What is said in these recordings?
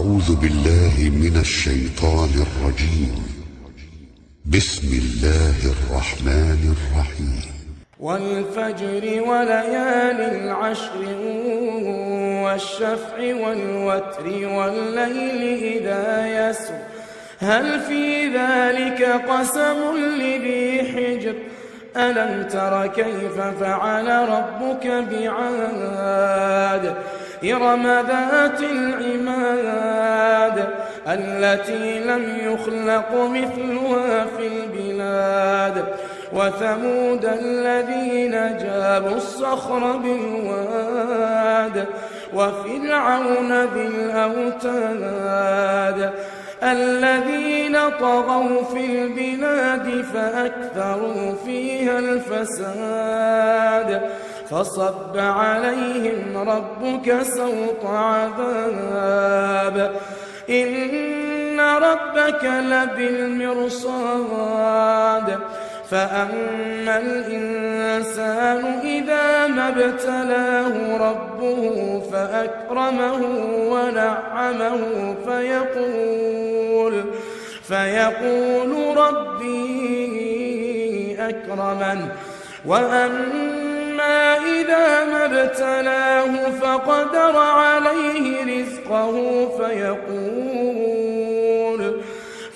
أعوذ بالله من الشيطان الرجيم. بسم الله الرحمن الرحيم. والفجر وليال العشر والشفع والوتر والليل إذا يسر هل في ذلك قسم لذي حجر ألم تر كيف فعل ربك بعاد إرم ذات العماد التي لم يخلق مثلها في البلاد وثمود الذين جابوا الصخر بالواد وفرعون ذي الأوتاد الذين طغوا في البلاد فأكثروا فيها الفساد فصب عليهم ربك سوط عذاب إن ربك لبالمرصاد فأما الإنسان إذا ما ابتلاه ربه فأكرمه ونعمه فيقول ربي أكرمن وأما إذا ما ابتلاه فقدر عليه رزقه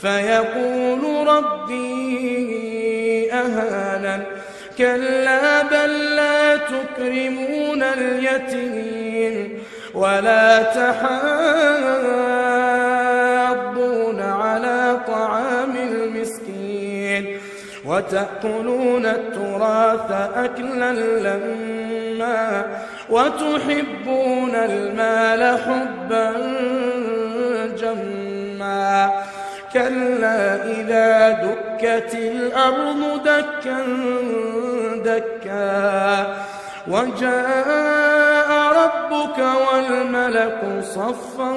فيقول ربي أهانن كلا بل لا تكرمون اليتيم ولا تحاضون على طعام المسكين وتأكلون التراث أكلا لما وتحبون المال حبا جما كلا إذا دكت الأرض دكا دكا وجاء ربك والملك صفا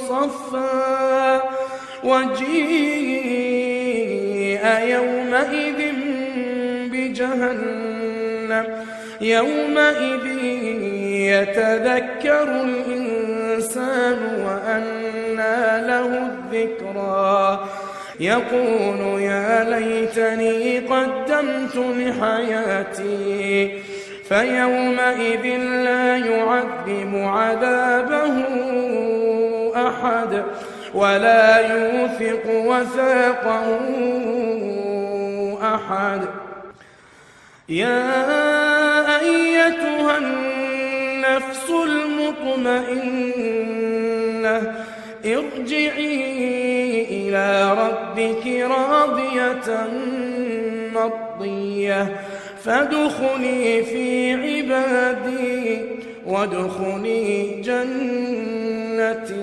صفا وجيء يومئذ بجهنم يومئذ يتذكر الإنسان وأنى له الذكرى يقول يا ليتني قدمت لحياتي فيومئذ لا يعذب عذابه أحد ولا يوثق وثاقه أحد يا أيتها النفس المطمئنة ارجعي إلى ربك راضية مرضية فادخلي في عبادي وادخلي جنتي.